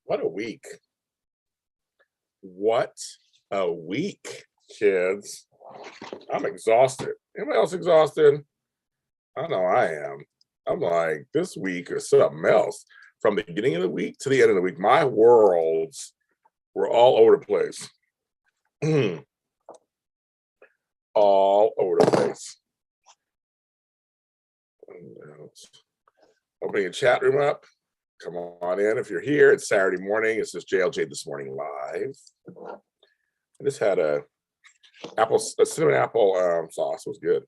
What a week. What a week, kids. I'm exhausted. Anybody else exhausted? I know I am. I'm like, this week or something else. From the beginning of the week to the end of the week, my worlds were all over the place. All over the place. Opening a chat room up. Come on in if you're here. It's Saturday morning. It's just JLJ This Morning Live. I just had a cinnamon apple sauce. It was good.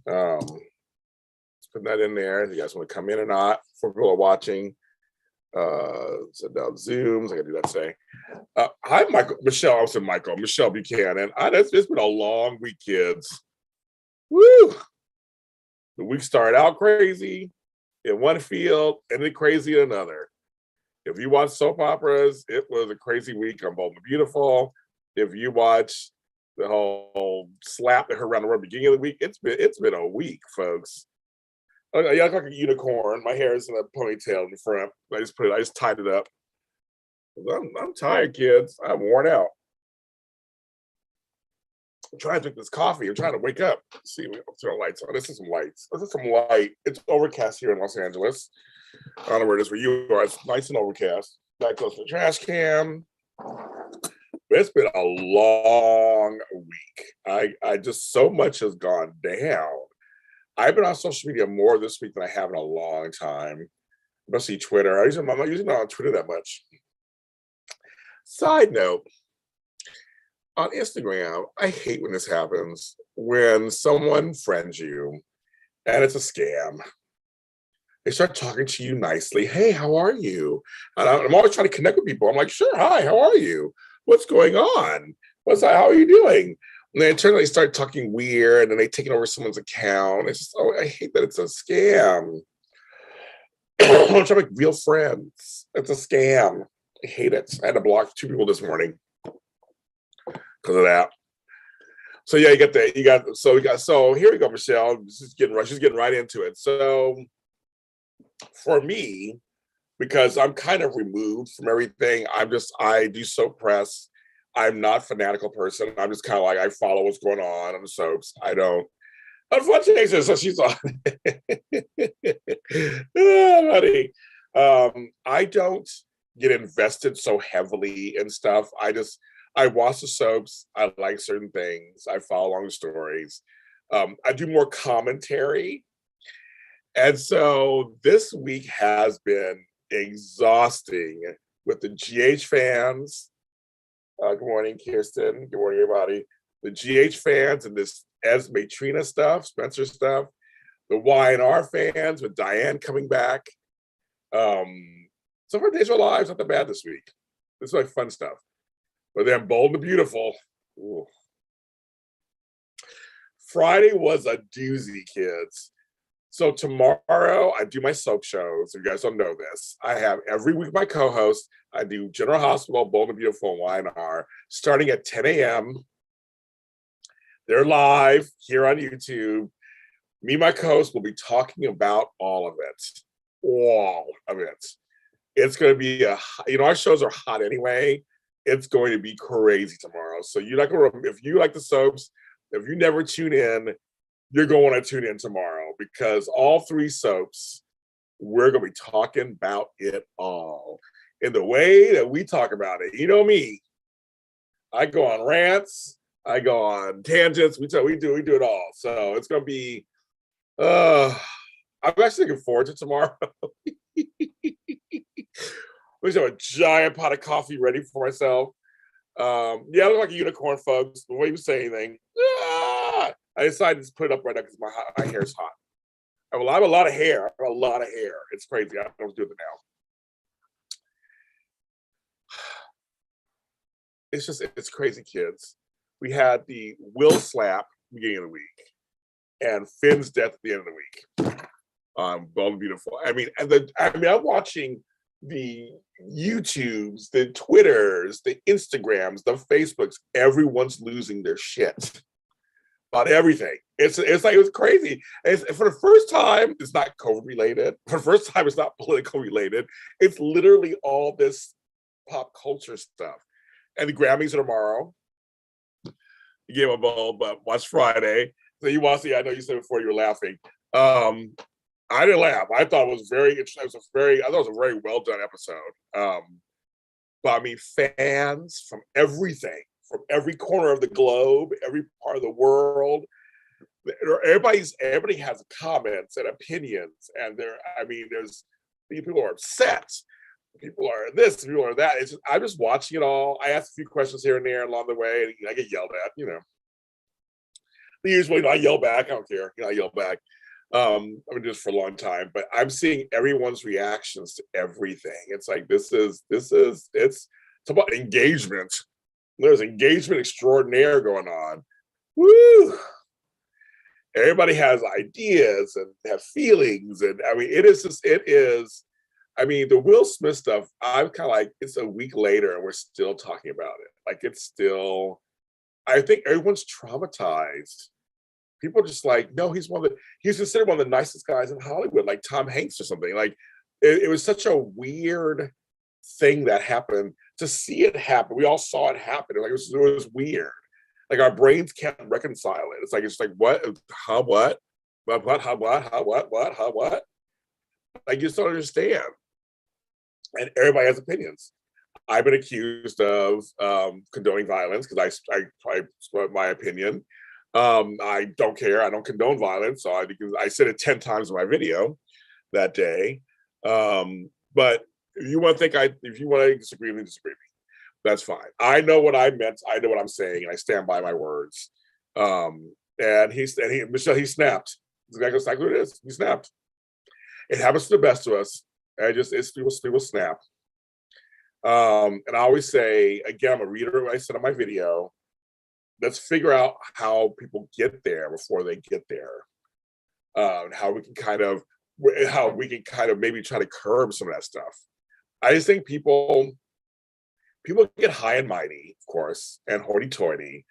Let's put that in there. If you guys want to come in or not, for people are watching. Set down Zooms. I gotta do that today. Hi, Michelle. I said Michelle Buchanan. It's been a long week, kids. Woo! The week started out crazy in one field and then crazy in another. If you watch soap operas, it was a crazy week on Bold and Beautiful. If you watch the whole slap that her around the world beginning of the week, it's been a week, folks. I look like a unicorn. My hair is in a ponytail in the front. I just tied it up. I'm tired, kids. I'm worn out. I'm trying to drink this coffee. I'm trying to wake up. Let's see, we'll turn the lights on. This is some lights. This is some light. It's overcast here in Los Angeles. I don't know where it is where you are. It's nice and overcast. That goes to the trash can. It's been a long week. I just, so much has gone down. I've been on social media more this week than I have in a long time. Especially Twitter. I'm not using it on Twitter that much. Side note, on Instagram, I hate when this happens, when someone friends you and it's a scam. They start talking to you nicely. Hey, how are you? And I'm always trying to connect with people. I'm like, sure, hi, how are you? What's going on? How are you doing? And then they start talking weird, and then they taking over someone's account. It's just, I hate that it's a scam. I'm trying to make real friends. It's a scam. I hate it. I had to block 2 people this morning because of that. So yeah, so here we go, Michelle. She's getting right into it. So for me, because I'm kind of removed from everything, I do soap press. I'm not a fanatical person. I'm just kind of like, I follow what's going on the soaps. I don't. Unfortunately, so she's on. Oh, buddy. I don't get invested so heavily in stuff. I watch the soaps. I like certain things. I follow along the stories. I do more commentary. And so this week has been exhausting with the GH fans. Good morning, Kirsten. Good morning, everybody. The GH fans and this Esme Trina stuff, Spencer stuff. The Y&R fans with Diane coming back. Some of our days of our lives not that bad this week. This is like fun stuff. But then Bold and Beautiful. Ooh. Friday was a doozy, kids. So tomorrow I do my soap shows. If you guys don't know this, I have every week my co-host. I do General Hospital, Bold and Beautiful, and Y&R, starting at 10 a.m. They're live here on YouTube. Me and my co-host will be talking about all of it. All of it. It's going to be our shows are hot anyway. It's going to be crazy tomorrow. So you're not going to, if you like the soaps, if you never tune in, you're going to want to tune in tomorrow, because all 3 soaps, we're going to be talking about it all in the way that we talk about it. You know me. I go on rants. I go on tangents. We do it all. So it's going to be, I'm actually looking forward to tomorrow. We should have a giant pot of coffee ready for myself. I look like a unicorn, folks. Before you say anything, I decided to put it up right now because my hair is hot. I have a lot of hair. It's crazy. I don't know what to do with it now. It's crazy, kids. We had the Will slap beginning of the week and Finn's death at the end of the week. Bold and Beautiful. I'm watching the YouTubes, the Twitters, the Instagrams, the Facebooks. Everyone's losing their shit about everything. It's like, it was crazy. For the first time, it's not COVID related. For the first time, it's not political related. It's literally all this pop culture stuff. And the Grammys are tomorrow. You gave a ball, but watch Friday. So you watch the. I know you said before you were laughing. Um, I didn't laugh. I thought it was very. It was a very. I thought it was a very well done episode. But I mean, fans from everything, from every corner of the globe, every part of the world. Everybody has comments and opinions, and I mean, there's people are upset, people are this, people are that. I'm just watching it all. I ask a few questions here and there along the way, and I get yelled at. Usually, I yell back. I don't care. I yell back. I've been doing this for a long time, but I'm seeing everyone's reactions to everything. It's like it's about engagement. There's engagement extraordinaire going on. Woo! Everybody has ideas and have feelings, and I mean, it is. I mean, the Will Smith stuff. I'm kind of like, it's a week later, and we're still talking about it. Like, it's still. I think everyone's traumatized. People are just like, no, he's considered one of the nicest guys in Hollywood, like Tom Hanks or something. Like, it was such a weird thing that happened. To see it happen, we all saw it happen. Like, it was weird. Like, our brains can't reconcile it. It's like what? How what? What? How what? How what? How what? Like, you just don't understand. And everybody has opinions. I've been accused of condoning violence because I spoke my opinion. I don't care. I don't condone violence. So I said it 10 times in my video that day. But if you want to disagree with me, disagree with me. That's fine. I know what I meant. I know what I'm saying, and I stand by my words. And Michelle, he snapped. That's exactly what it is. He snapped. It happens to the best of us. It's people snap. And I always say, again, I'm a reader. What I said on my video. Let's figure out how people get there before they get there. How we can kind of maybe try to curb some of that stuff. I just think people get high and mighty, of course, and hoity-toity.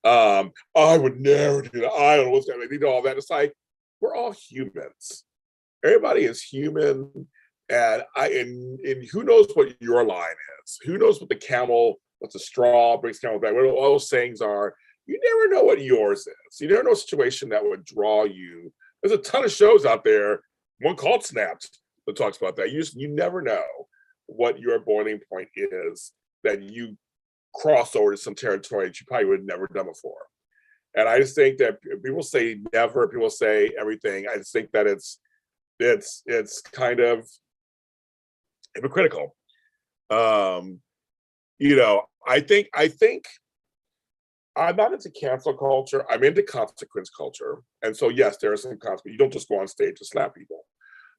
I would never do that. I don't know what's going to do all that. It's like, we're all humans. Everybody is human, and who knows what your line is? Who knows what the straw brings camel back? What all those sayings are? You never know what yours is. You never know a situation that would draw you. There's a ton of shows out there. One called Snapped that talks about that. You never know what your boiling point is that you cross over to some territory that you probably would have never done before. And I just think that people say never, people say everything. I just think that it's kind of hypocritical. I think I'm not into cancel culture. I'm into consequence culture. And so, yes, there are some consequences. You don't just go on stage to slap people.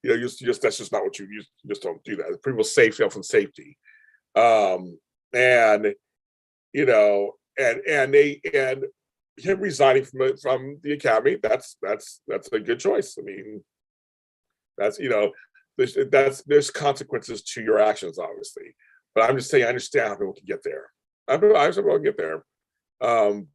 That's just not what you just don't do that. People save health and safety. And him resigning from the academy, that's a good choice. I mean, there's consequences to your actions, obviously. But I'm just saying, I understand how people can get there. I understand people can get there.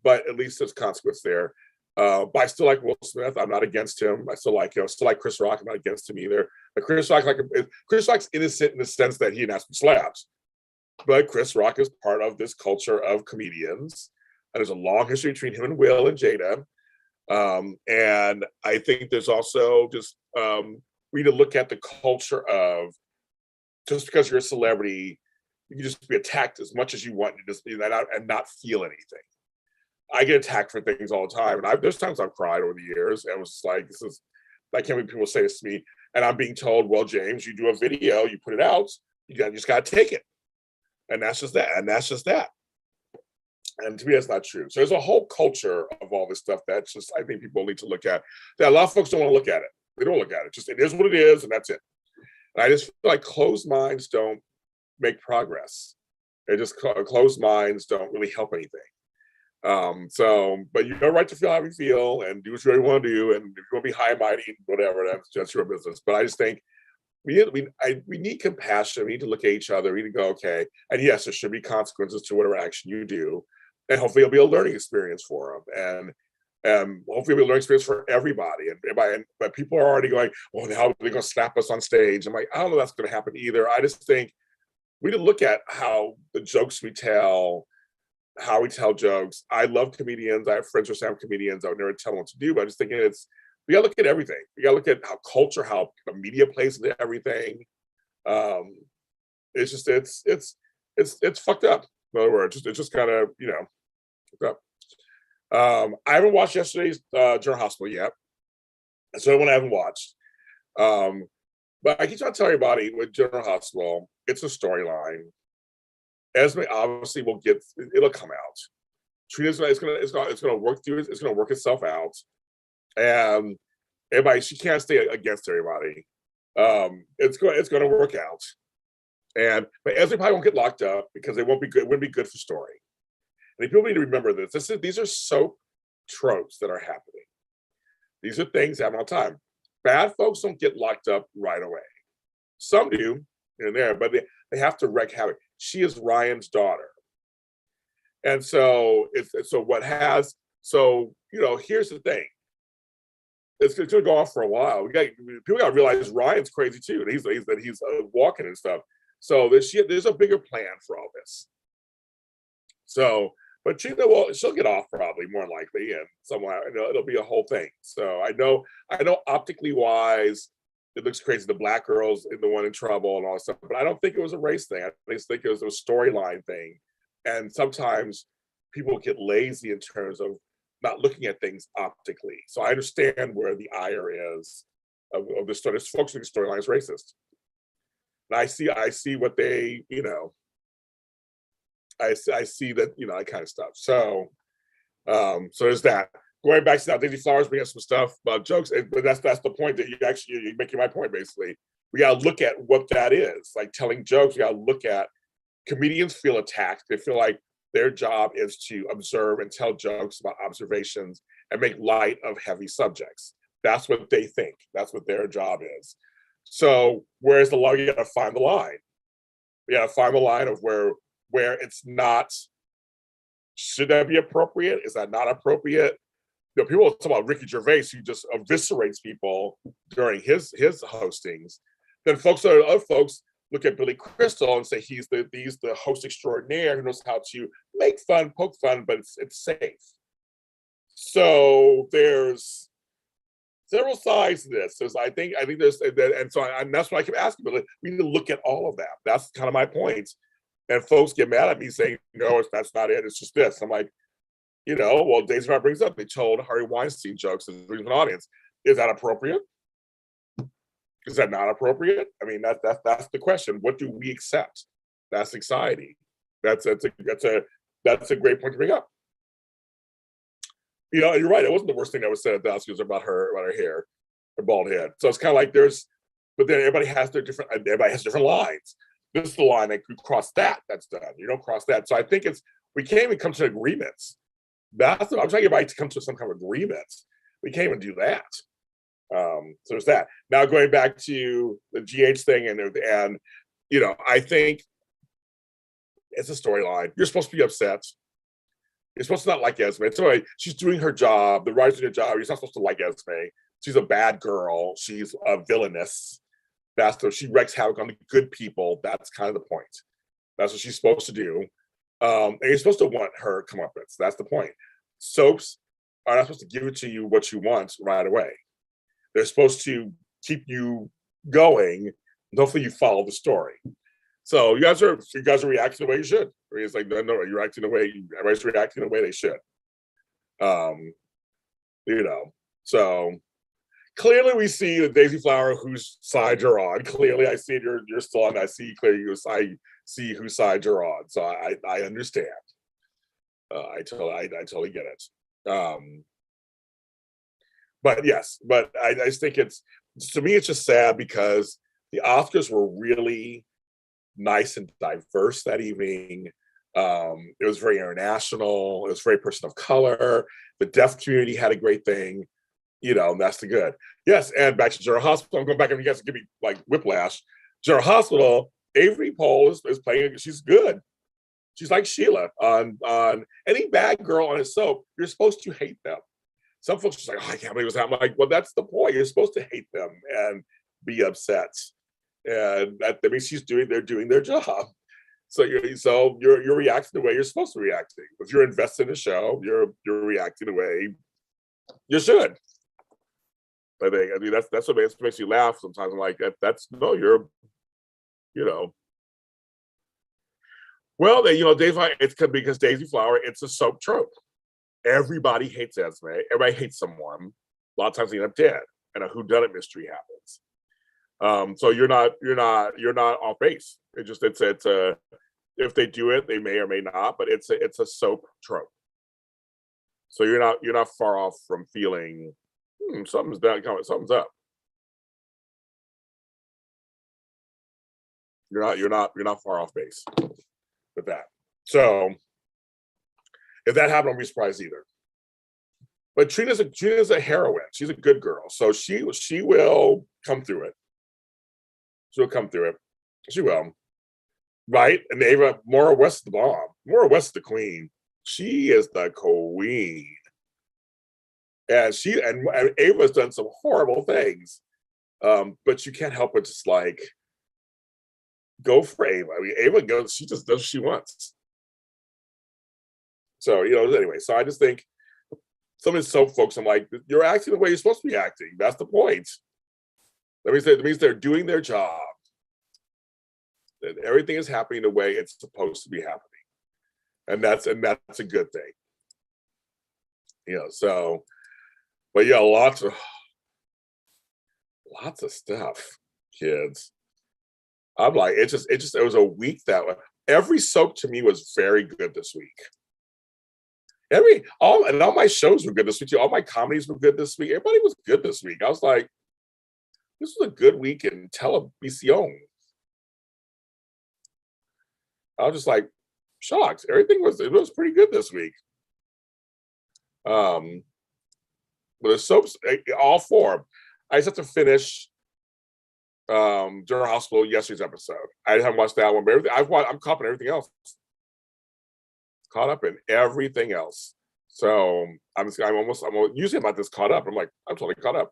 But at least there's consequence there. But I still like Will Smith. I'm not against him. I still like Chris Rock. I'm not against him either. But Chris Rock's innocent in the sense that he didn't ask for slaps. But Chris Rock is part of this culture of comedians. And there's a long history between him and Will and Jada. And I think there's also just we need to look at the culture of, just because you're a celebrity, you can just be attacked as much as you want and not feel anything. I get attacked for things all the time, and there's times I've cried over the years, and it was like, I can't believe people say this to me, and I'm being told, well, James, you do a video, you put it out, you just got to take it, and that's just that. And to me, that's not true. So there's a whole culture of all this stuff that's just, I think people need to look at. That a lot of folks don't want to look at it. They don't look at it. Just, it is what it is, and that's it. And I just feel like closed minds don't make progress. Closed minds don't really help anything. But you have a right to feel how you feel and do what you really want to do. And if you want to be high and mighty, whatever, that's your business. But I just think we need compassion. We need to look at each other. We need to go, okay. And yes, there should be consequences to whatever action you do. And hopefully it'll be a learning experience for them. And hopefully we learn experience for everybody. But people are already going, well, now they're going to slap us on stage. I'm like, I don't know if that's going to happen either. I just think we need to look at how the jokes we tell, how we tell jokes. I love comedians. I have friends who are comedians. I would never tell them what to do, but I'm just thinking we gotta look at everything. We gotta look at how culture, how the media plays into everything. Um, it's just it's fucked up. In other words, it's just kind of fucked up. I haven't watched yesterday's General Hospital yet. So one I haven't watched. Um, but I keep trying to tell everybody with General Hospital, it's a storyline. Esme obviously it'll come out. Trina's it's gonna work through it, it's gonna work itself out. And everybody, she can't stay against everybody. It's gonna work out. But Esme probably won't get locked up because it wouldn't be good for story. And people need to remember these are soap tropes that are happening. These are things that happen all the time. Bad folks don't get locked up right away. Some do in there, but they have to wreak havoc. She is Ryan's daughter. And so here's the thing. It's going to go on for a while. People got to realize Ryan's crazy too. He's walking and stuff. So there's a bigger plan for all this. So, but she'll get off probably more likely, and somehow it'll be a whole thing. So I know optically wise, it looks crazy. The black girl's the one in trouble and all that stuff, but I don't think it was a race thing. I just think it was a storyline thing. And sometimes people get lazy in terms of not looking at things optically. So I understand where the ire is of the story. This folks think the storyline is racist. And I see what they, I see that, that kind of stuff. So so there's that. Going back to that, Daisy Flowers bringing some stuff about jokes, but that's the point that you're making my point basically. We gotta look at what that is, like telling jokes. We gotta look at comedians feel attacked. They feel like their job is to observe and tell jokes about observations and make light of heavy subjects. That's what they think. That's what their job is. So where's the line? You gotta find the line. You gotta find the line of where it's not. Should that be appropriate? Is that not appropriate? People talk about Ricky Gervais, who just eviscerates people during his hostings. Then other folks look at Billy Crystal and say he's the host extraordinaire who knows how to make fun, poke fun, but it's safe. So there's several sides to this. I think there's, and that's why I keep asking. But we need to look at all of that. That's kind of my point. And folks get mad at me saying, "No, that's not it. It's just this." I'm like, well, Daisy Flowers brings up they told Harvey Weinstein jokes to the audience. Is that appropriate? Is that not appropriate? I mean, that's the question. What do we accept? That's anxiety. That's a great point to bring up. You're right. It wasn't the worst thing that was said at the Oscars about her hair, her bald head. So it's kind of like but then everybody has different lines. This is the line that you cross that's done. You don't cross that. So I think we can't even come to agreements. I'm trying to get everybody to come to some kind of agreement. We can't even do that. So there's that. Now going back to the GH thing and I think it's a storyline. You're supposed to be upset. You're supposed to not like Esme. So she's doing her job. The writer's doing her job. You're not supposed to like Esme. She's a bad girl. She's a villainous. She wreaks havoc on the good people. That's kind of the point. That's what she's supposed to do. And you're supposed to want her comeuppance. That's the point. Soaps are not supposed to give it to you what you want right away. They're supposed to keep you going, and hopefully you follow the story. So you guys are reacting the way you should. It's like, no, you're acting the way everybody's reacting the way they should. So clearly we see the Daisy Flower whose side you're on. Clearly I see it, you're still on. I see clearly I see whose side you're on. So I understand. I totally get it. But I just think to me it's just sad because the Oscars were really nice and diverse that evening. It was very international. It was very person of color. The deaf community had a great thing. And that's the good. Yes, and back to General Hospital. I'm going back and you guys give me like whiplash. General Hospital, Avery Pohl is playing. She's good. She's like Sheila on any bad girl on a soap. You're supposed to hate them. Some folks are just like, oh, I can't believe this happened. I'm like, well, that's the point. You're supposed to hate them and be upset. And that means they're doing their job. So you're reacting the way you're supposed to react. If you're invested in a show, you're reacting the way you should. I mean that's what makes you laugh sometimes. I'm like, that's no, you know. Well, it's because Daisy Flower, it's a soap trope. Everybody hates Esme. Everybody hates someone. A lot of times they end up dead, and a whodunit mystery happens. So you're not off base. It's a if they do it, they may or may not, but it's a soap trope. So you're not far off from feeling something's down, something's up. You're not far off base with that. So if that happened, I won't be surprised either. But Trina's a heroine. She's a good girl, so she will come through it. She'll come through it. She will. Right? And Maura West is the bomb. Maura West is the queen. She is the queen. And Ava's done some horrible things. But you can't help but just like go for Ava. I mean, Ava goes, she just does what she wants. So, anyway, so I just think some of these soap folks, I'm like, you're acting the way you're supposed to be acting. That means they're doing their job. That everything is happening the way it's supposed to be happening. And that's a good thing. So, but yeah, lots of stuff, kids. I'm like, it was a week that every soap to me was very good this week. All my shows were good this week too. All my comedies were good this week. Everybody was good this week. I was like, this was a good week in televisión. I was just like shocked. Everything was pretty good this week. But the soaps, all four. I just have to finish General Hospital yesterday's episode. I haven't watched that one, but I'm caught up in everything else. Caught up in everything else. So I'm usually about this caught up. I'm like, I'm totally caught up.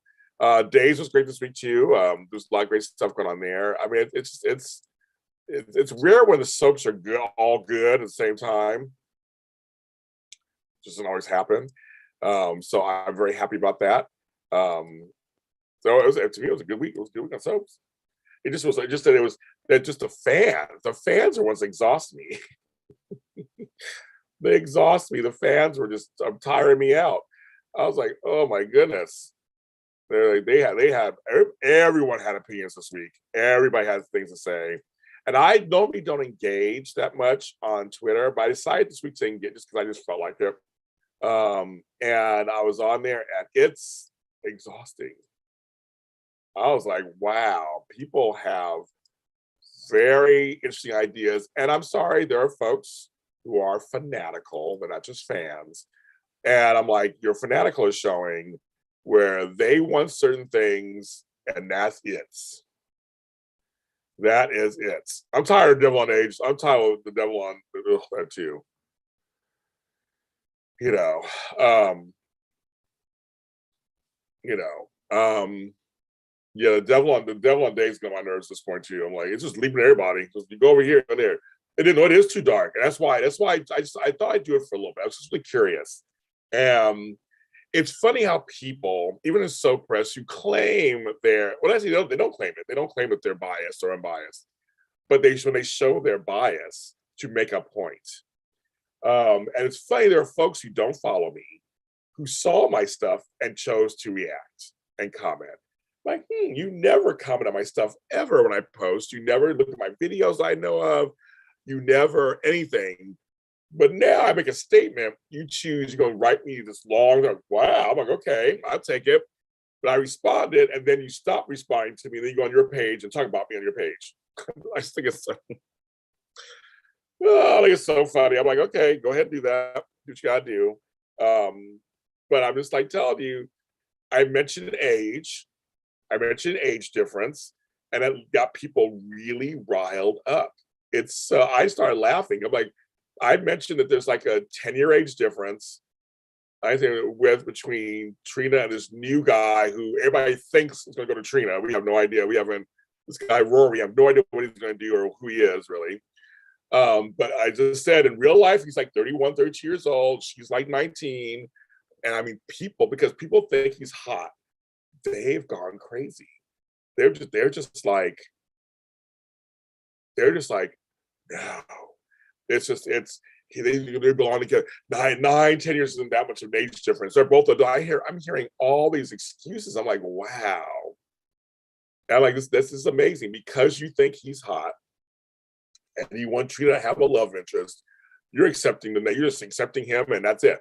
Days was great this week too. There's a lot of great stuff going on there. I mean, it's rare when the soaps are all good at the same time. Just doesn't always happen. So I'm very happy about that. So to me, it was a good week. It was a good week on soaps. It just the fans are what's exhaust me. They exhaust me. The fans were just tiring me out. I was like, oh my goodness. Everyone had opinions this week. Everybody has things to say. And I normally don't engage that much on Twitter, but I decided this week to engage just because I just felt like it. And I was on there and it's exhausting. I was like, wow, people have very interesting ideas. And I'm sorry, there are folks who are fanatical, they're not just fans. And I'm like, your fanatical is showing where they want certain things, and that's it. That is it. I'm tired of Devil on Age. I'm tired of the Devil on that too. Yeah, the devil on Days got my nerves at this point too. I'm like, it's just leaping everybody. Just you go over here and there. And then it is too dark. And that's why I thought I'd do it for a little bit. I was just really curious. It's funny how people, even in soap press, who claim actually they don't claim it. They don't claim that they're biased or unbiased. But when they show their bias to make a point. And it's funny, there are folks who don't follow me who saw my stuff and chose to react and comment. Like, you never comment on my stuff ever when I post. You never look at my videos I know of. You never anything. But now I make a statement. You choose, you're going to write me this long, wow. I'm like, okay, I'll take it. But I responded, and then you stop responding to me. And then you go on your page and talk about me on your page. I just think it's so, I think it's so funny. I'm like, okay, go ahead and do that. Do what you got to do. But I'm just like telling you, I mentioned age difference, and it got people really riled up. I started laughing. I'm like, I mentioned that there's like a 10-year age difference, I think with between Trina and this new guy who everybody thinks is going to go to Trina. We have no idea. We haven't. This guy Rory, we have no idea what he's going to do or who he is really. But I just said in real life, he's like 31, 32 years old. She's like 19. And I mean, because people think he's hot, they've gone crazy. They're just like, no. They belong together. 10 years isn't that much of an age difference. They're both adult. I'm hearing all these excuses. I'm like, wow. And I'm like, this is amazing because you think he's hot and you want Trina to have a love interest. You're just accepting him, and that's it.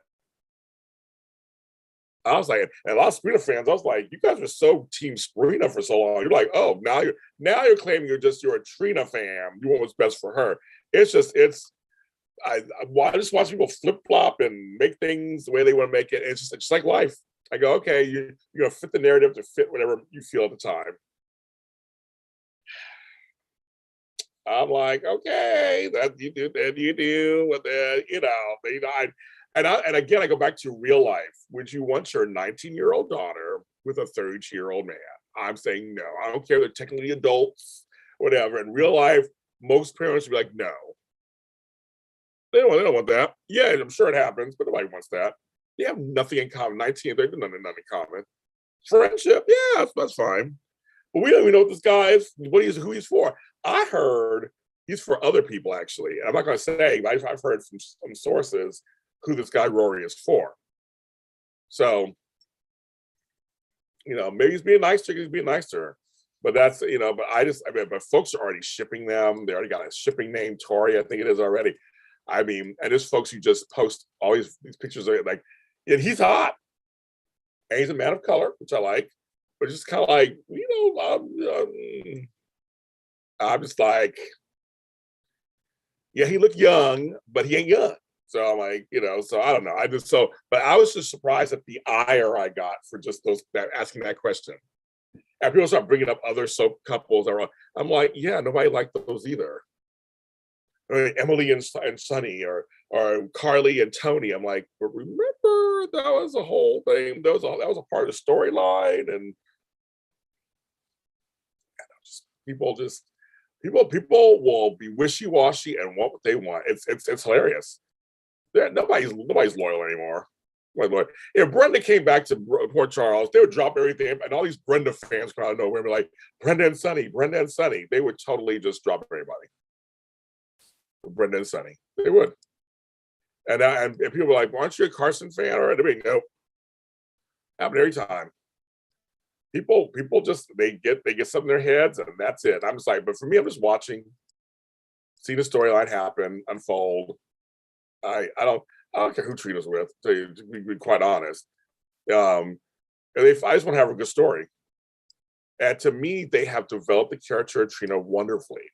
I was like, and a lot of Sprina fans, I was like, you guys were so team Sprina for so long. You're like, oh, now you're claiming you're a Trina fan. You want what's best for her. I just watch people flip flop and make things the way they want to make it. It's just like life. I go, okay, you're gonna fit the narrative to fit whatever you feel at the time. I'm like, okay, that you do, and you do, and then and again, I go back to real life. Would you want your 19-year-old daughter with a 32-year-old man? I'm saying no. I don't care. They're technically adults, whatever. In real life, most parents would be like, no. They don't want that. Yeah, I'm sure it happens, but nobody wants that. They have nothing in common. 19, they have nothing in common. Friendship, yeah, that's fine. But we don't even know what this guy is, who he's for. I heard he's for other people, actually. And I'm not going to say, but I've heard from some sources who this guy Rory is for. So, maybe he's being nice to her, he's being nice to her. But that's, but folks are already shipping them. They already got a shipping name, Tori, I think it is already. I mean, and there's folks who just post all these pictures of like, and he's hot. And he's a man of color, which I like. But just kind of like, I'm just like, yeah, he looked young, but he ain't young. So I'm like, so I don't know. But I was just surprised at the ire I got for just asking that question. And people start bringing up other soap couples. I'm like, yeah, nobody liked those either. Emily and Sonny or Carly and Tony. I'm like, but remember that was a whole thing. That was a part of the storyline, and people will be wishy-washy and want what they want. It's hilarious. Nobody's loyal anymore. If Brenda came back to Port Charles, they would drop everything, and all these Brenda fans come out of nowhere and be like, Brenda and Sonny. They would totally just drop everybody. Brenda and Sonny. They would. And people were like, aren't you a Carson fan? Or I mean, nope. Happened every time. People just they get something in their heads and that's it. I'm just like, but for me, I'm just watching, see the storyline happen, unfold. I don't care who Trina's with, to be quite honest. I just want to have a good story. And to me, they have developed the character of Trina wonderfully.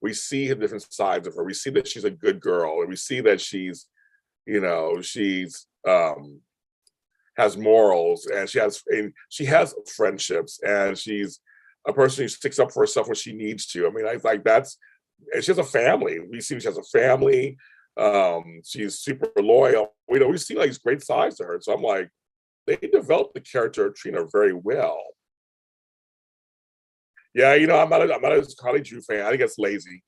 We see the different sides of her. We see that she's a good girl, and we see that she's has morals, and she has friendships, and she's a person who sticks up for herself when she needs to. I mean, I like that's. And she has a family. We see she has a family. She's super loyal. We see like these great sides to her. So I'm like, they developed the character of Trina very well. Yeah, I'm not a Carly Drew fan. I think it's lazy.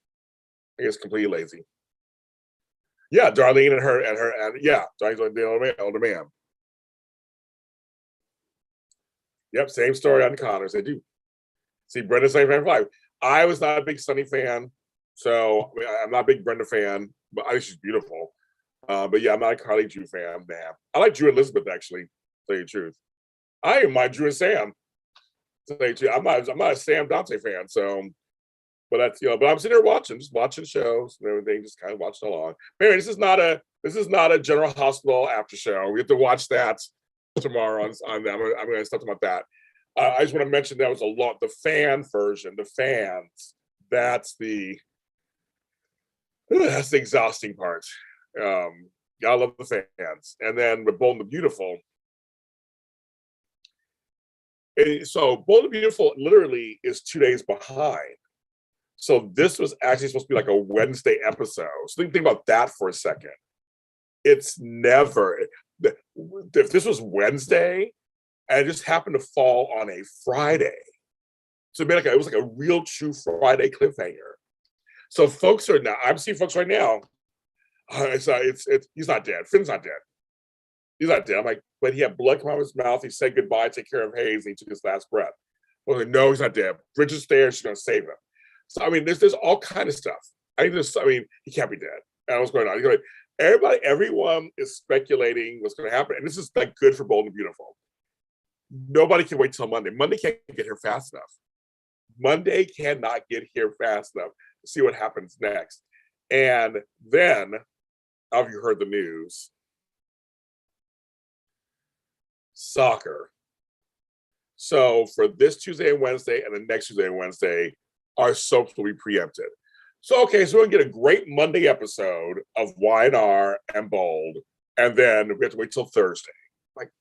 I think it's completely lazy. Yeah, Darlene and yeah, Darlene's the older man. Yep, same story on Connors. They do. See, Brenda's same fan 5. I was not a big Sunny fan, so I'm not a big Brenda fan, but I think she's beautiful. But yeah, I'm not a Carly Drew fan. Nah. I like Drew Elizabeth, actually, to tell you the truth. I am my Drew and Sam. I'm not a Sam Dante fan, so but that's but I'm sitting there just watching shows and everything, just kind of watching along. But anyway, this is not a General Hospital after show. We have to watch that tomorrow on them. I'm going to talk about that. I just want to mention that was the fan version, the fans. That's the exhausting part. I love the fans, and then with Bold and the Beautiful. So Bold and Beautiful literally is 2 days behind. So this was actually supposed to be like a Wednesday episode. So think about that for a second. It's never, If this was Wednesday and it just happened to fall on a Friday, so it was like a real true Friday cliffhanger. So folks are now, I'm seeing folks right now. It's he's not dead. Finn's not dead. He's not dead. I'm like, but he had blood come out of his mouth. He said goodbye, take care of Hayes, and he took his last breath. Well, like, no, he's not dead. Bridget's there. She's going to save him. So, I mean, there's all kind of stuff. I mean, he can't be dead. And what's going on? Everyone is speculating what's going to happen. And this is like good for Bold and Beautiful. Nobody can wait till Monday. Monday can't get here fast enough. Monday cannot get here fast enough to see what happens next. And then, have you heard the news? Soccer. So for this Tuesday and Wednesday and the next Tuesday and Wednesday, our soaps will be preempted. So, okay, so we're going to get a great Monday episode of Y&R and Bold, and then we have to wait till Thursday. Like,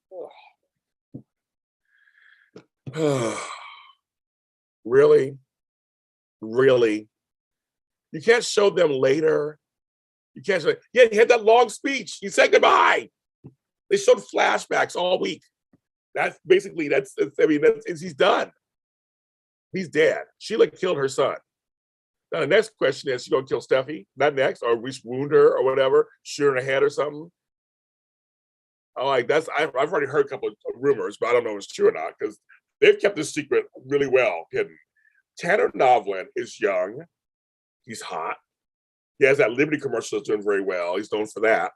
oh. Really? Really? You can't show them later? You can't show, yeah, he had that long speech. He said goodbye. They showed flashbacks all week. That's basically, he's done. He's dead. Sheila killed her son. Now the next question is, she gonna kill Steffi? Not next, or we wound her or whatever, shoot her in the head or something. I'm like, I've already heard a couple of rumors, but I don't know if it's true or not, because they've kept this secret really well hidden. Tanner Novlin is young. He's hot. He has that Liberty commercial that's doing very well. He's known for that.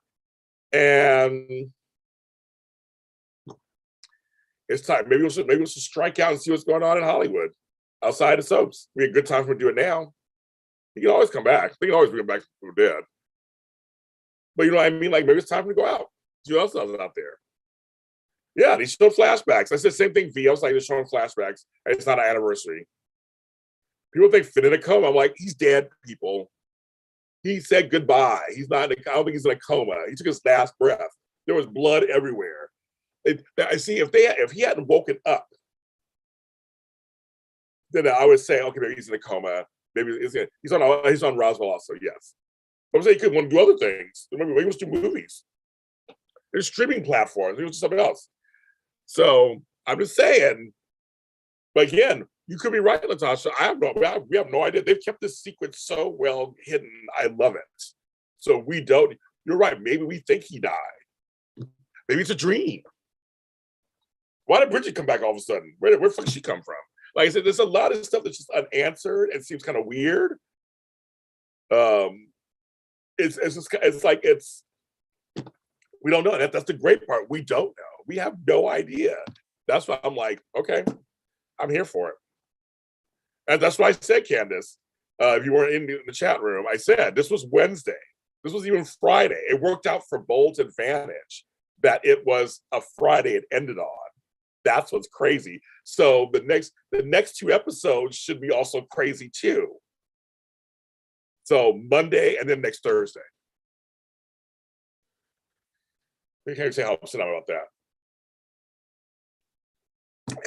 And it's time. Maybe we should strike out and see what's going on in Hollywood outside the soaps. It'd be a good time for him to do it now. He can always come back. He can always bring him back from the dead. But you know what I mean? Like, maybe it's time for him to go out. See what else is out there. Yeah, they showed flashbacks. I said same thing, V. I was like, they're showing flashbacks. And it's not an anniversary. People think Finn in a coma. I'm like, he's dead, people. He said goodbye. He's not. I don't think he's in a coma. He took his last breath. There was blood everywhere. I see. If he hadn't woken up, then I would say, okay, maybe he's in a coma. Maybe he's on Roswell also. Yes, but I'm saying he could want to do other things. Maybe he wants to do movies. There's streaming platforms. He wants to do something else. So I'm just saying. But again, you could be right, Natasha. We have no idea. They've kept this secret so well hidden. I love it. So we don't. You're right. Maybe we think he died. Maybe it's a dream. Why did Bridget come back all of a sudden? Where the fuck did she come from? Like I said, there's a lot of stuff that's just unanswered and seems kind of weird. It's like we don't know. That's the great part. We don't know. We have no idea. That's why I'm like, okay, I'm here for it. And that's what I said, Candace. If you weren't in the chat room, I said this was Wednesday. This was even Friday. It worked out for Bold's advantage that it was a Friday it ended on. That's what's crazy. So the next two episodes should be also crazy too. So Monday and then next Thursday. I can't say how upset I'm about that.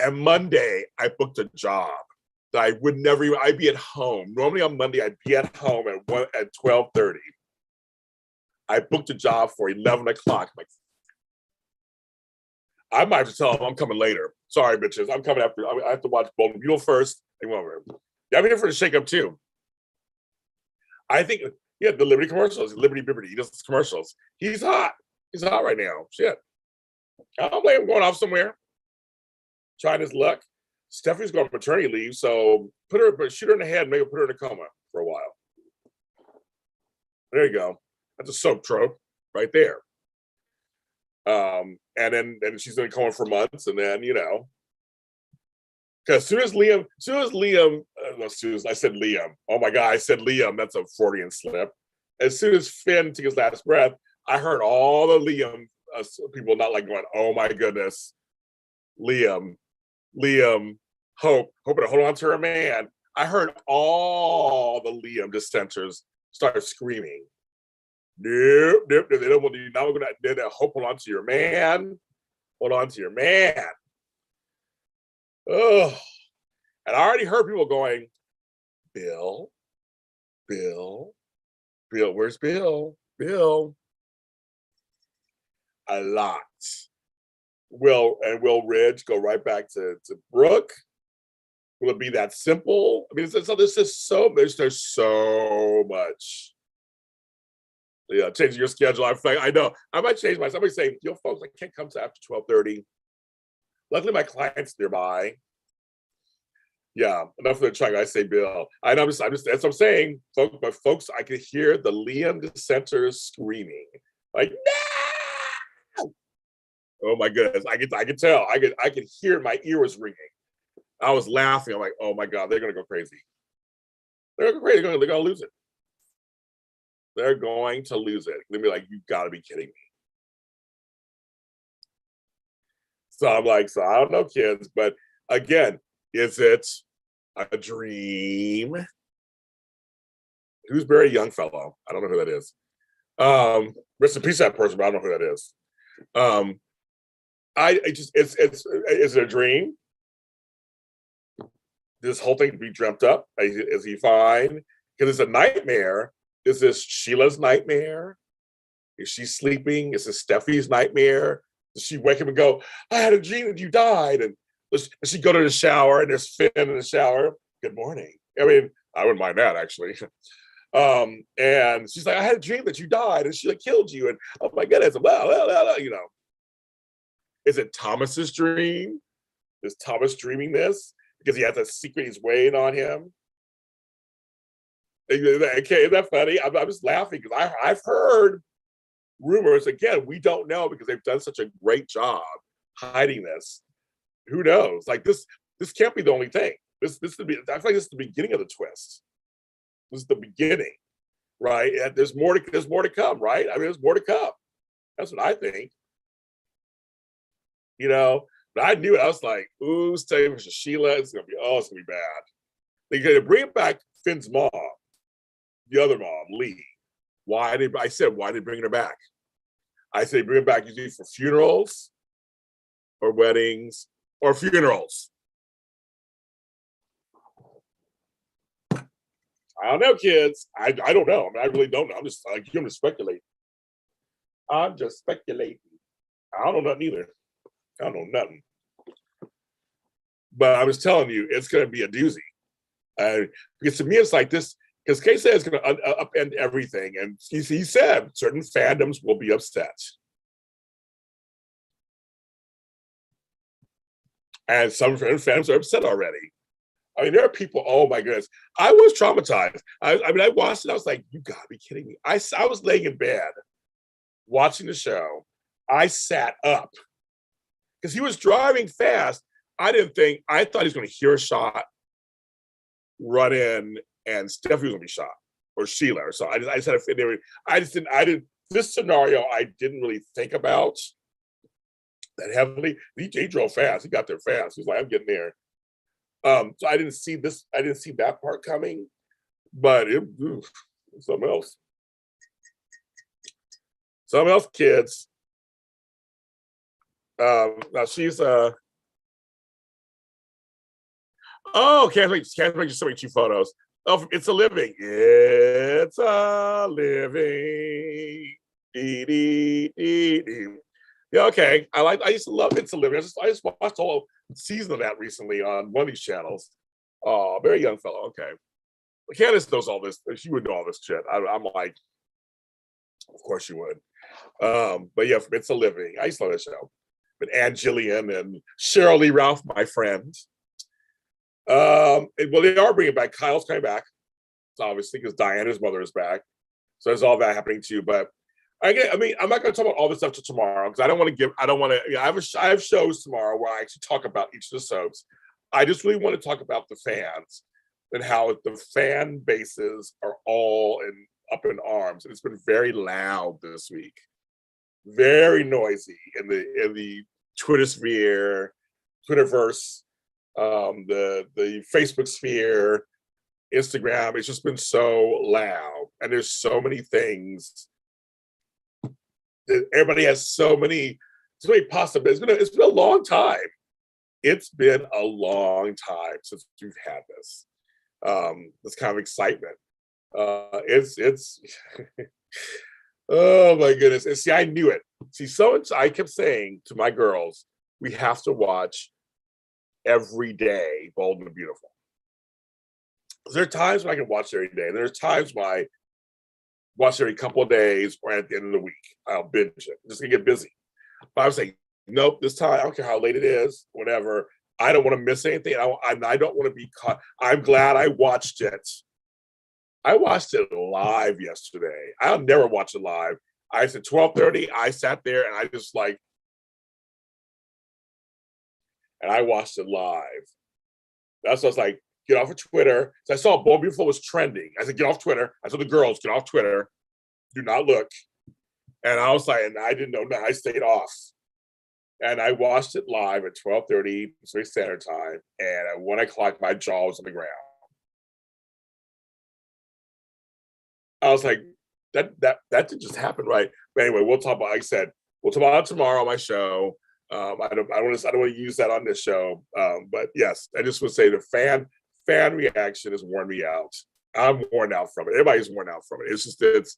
And Monday, I booked a job that I would never even, I'd be at home. Normally on Monday, I'd be at home at 12:30. I booked a job for 11 o'clock. I'm like, I might have to tell them I'm coming later. Sorry, bitches. I'm coming after. I have to watch Bold and Beautiful first. Yeah, I'm here for the shake-up too. I think, yeah, the Liberty commercials, Liberty Bibbity, he does commercials. He's hot. He's hot right now. Shit. I don't blame him going off somewhere, trying his luck. Stephanie's going on maternity leave, so shoot her in the head and maybe put her in a coma for a while. There you go. That's a soap trope right there. And then she's going to coma for months, and then because as soon as Liam, I said Liam. Oh my God, I said Liam. That's a Freudian slip. As soon as Finn took his last breath, I heard all the Liam people not like going, oh my goodness, Liam, hoping to hold on to her man. I heard all the Liam dissenters start screaming. Nope. They don't want you. Now we're gonna hold on to your man. Hold on to your man. Oh, and I already heard people going, Bill, where's Bill? a lot. Will Ridge go right back to Brooke? Will it be that simple? I mean, so there's just there's so much. Yeah, changing your schedule. I know I might change my. Somebody say, folks, I can't come to after 12:30. Luckily, my client's nearby. Yeah, enough of the truck. I say, Bill. I know. I'm just. That's what I'm saying, folks. But folks, I could hear the Liam dissenters screaming, like, no! Oh my goodness! I could tell. I could hear my ear was ringing. I was laughing. I'm like, oh my god, they're gonna go crazy. They're gonna go crazy. They're gonna lose it. They're going to lose it. They'll be like, you got to be kidding me. So I'm like, so I don't know, kids, but again, is it a dream? Who's Barry Youngfellow? I don't know who that is. Rest in peace, that person, but I don't know who that is. I just, is it a dream? This whole thing be dreamt up? Is he fine? Because it's a nightmare. Is this Sheila's nightmare? Is she sleeping? Is this Steffi's nightmare? Does she wake up and go, I had a dream that you died? And does she go to the shower and there's Finn in the shower? Good morning. I mean, I wouldn't mind that actually. And she's like, I had a dream that you died and she like killed you. And oh my goodness, well, Is it Thomas's dream? Is Thomas dreaming this? Because he has a secret he's weighing on him. Okay, isn't that funny? I'm just laughing because I've heard rumors. Again, we don't know because they've done such a great job hiding this. Who knows? Like this can't be the only thing. I feel like this is the beginning of the twist. This is the beginning, right? And there's more to come, right? I mean, there's more to come. That's what I think. But I knew it. I was like, ooh, stay with Sheila. It's gonna be bad. They're gonna bring back Finn's mom, the other mom, Lee. Why did they bring her back? I say bring her back usually for funerals or weddings or funerals. I don't know, kids. I don't know. I mean, I really don't know. I'm just speculating. I'm just speculating. I don't know nothing either. I don't know nothing. But I was telling you, it's going to be a doozy. Because to me, it's like this. Because Kay said it's going to upend everything, and he said certain fandoms will be upset, and some fandoms are upset already. I mean, there are people. Oh my goodness, I was traumatized. I mean, I watched it. I was like, "You gotta be kidding me!" I was laying in bed watching the show. I sat up because he was driving fast. I thought he was going to hear a shot, run in, and Steffi was going to be shot, or Sheila, or so. I just had I didn't. This scenario, I didn't really think about that heavily. He drove fast. He got there fast. He was like, "I'm getting there." So I didn't see this. I didn't see that part coming, but it something else. Something else, kids. Now she's can't make just showing 2 photos. Oh, It's a Living. It's a Living. Dee, dee, dee, dee. Yeah, okay. I used to love It's a Living. I just watched a whole season of that recently on one of these channels. Oh, very young fellow. Okay. Candace knows all this. She would know all this shit. I'm like, of course you would. But yeah, It's a Living. I used to love that show. But Ann Jillian and Cheryl Lee Ralph, my friend. Well, they are bringing back. Kyle's coming back, so obviously, because Diana's mother is back. So there's all that happening too. But I'm not going to talk about all this stuff till tomorrow because I don't want to. I have shows tomorrow where I actually talk about each of the soaps. I just really want to talk about the fans and how the fan bases are all up in arms. And it's been very loud this week, very noisy in the Twitter sphere, Twitterverse, the Facebook sphere, Instagram. It's just been so loud, and there's so many things. Everybody has so many possibilities. It's been a long time. It's been a long time since we've had this kind of excitement. It's Oh my goodness. And see, I knew it. See, so I kept saying to my girls, we have to watch every day Bold and the Beautiful. There are times when I can watch every day. And there's times when I watch every couple of days or at the end of the week. I'll binge it. I'm just gonna get busy. But I was like, nope, this time, I don't care how late it is, whatever. I don't want to miss anything. I don't want to be caught. I'm glad I watched it. I watched it live yesterday. I'll never watch it live. I said 12:30. I sat there and I just like, and I watched it live. That's what I was like, get off of Twitter. So I saw Bold Beautiful was trending. I said, get off Twitter. I told the girls, get off Twitter. Do not look. And I was like, and I didn't know. I stayed off. And I watched it live at 12:30 Pacific Standard Time. And at 1 o'clock, my jaw was on the ground. I was like, that didn't just happen, right? But anyway, we'll talk about. Like I said, we'll talk about it tomorrow on my show. I don't want to use that on this show. But yes, I just would say the fan reaction has worn me out. I'm worn out from it. Everybody's worn out from it.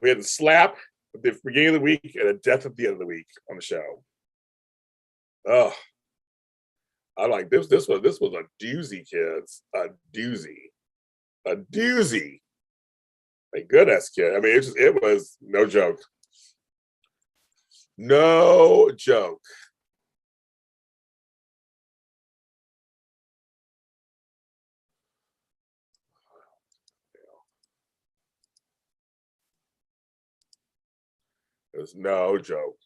We had the slap at the beginning of the week and a death at the end of the week on the show. Oh, I'm like, this was a doozy, kids. A doozy. A doozy. Thank goodness, kid. I mean, it was no joke. No joke. It was no joke.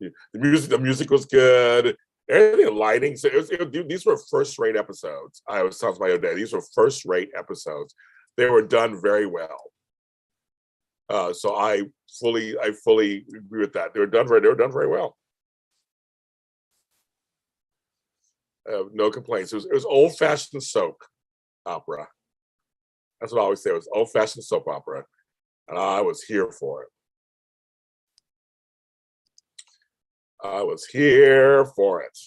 The music was good. Everything, the lighting. So these were first-rate episodes. I was telling my other day, these were first-rate episodes. They were done very well. So I fully agree with that. They were done very well. No complaints. It was old-fashioned soap opera. That's what I always say. It was old-fashioned soap opera, and I was here for it. I was here for it.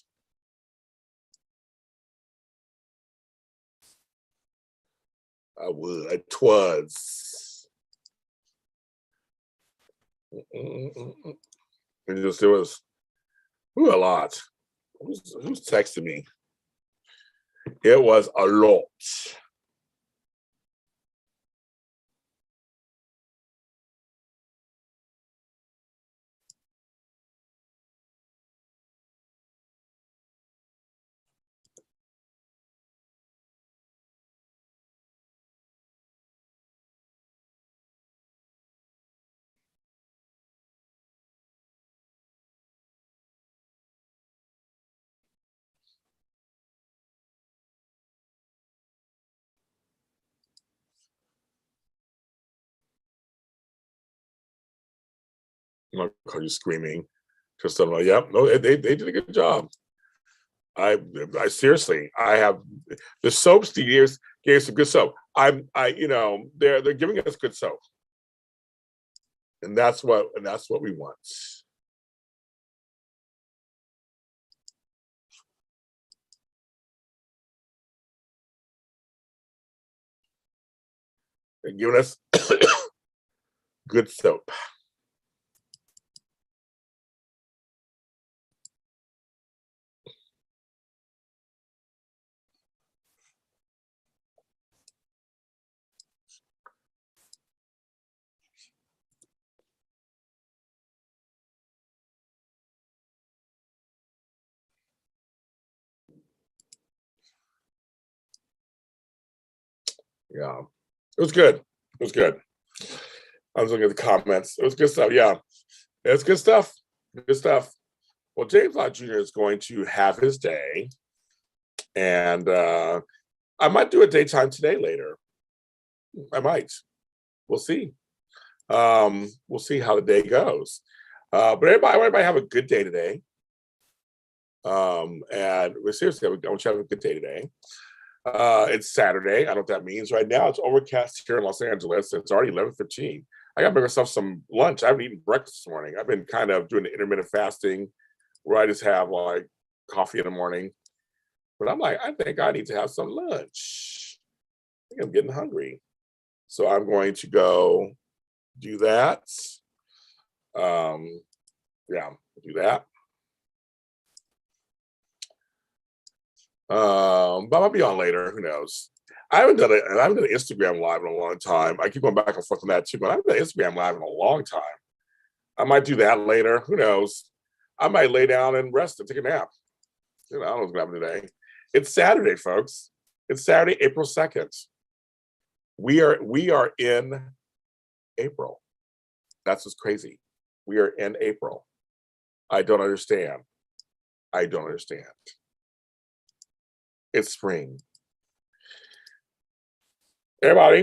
I would. It was. It was a lot. Who's texting me? It was a lot. I'm not call you screaming. Just I'm like, yep, no, they did a good job. I seriously, I have the soaps. The years gave some good soap. They're giving us good soap, and that's what we want. They're giving us good soap. Yeah, it was good. It was good. I was looking at the comments. It was good stuff. Yeah, it's good stuff. Good stuff. Well, James Lott Jr. is going to have his day, and I might do a daytime today later. I might. We'll see. We'll see how the day goes. But everybody have a good day today. And we're seriously, I want you to have a good day today. It's Saturday. I don't know what that means. Right now, it's overcast here in Los Angeles. It's already 11:15. I got to make myself some lunch. I haven't eaten breakfast this morning. I've been kind of doing the intermittent fasting where I just have like coffee in the morning. But I'm like, I think I need to have some lunch. I think I'm getting hungry. So I'm going to go Do that. Yeah, do that. But I might be on later. Who knows? I haven't done an Instagram live in a long time. I keep going back and forth on that too, but I haven't done an Instagram live in a long time. I might do that later. Who knows? I might lay down and rest and take a nap. I don't know what's gonna happen today. It's Saturday, folks. It's Saturday, April 2nd. We are in April. That's what's crazy. We are in April. I don't understand. I don't understand. It's spring. Everybody.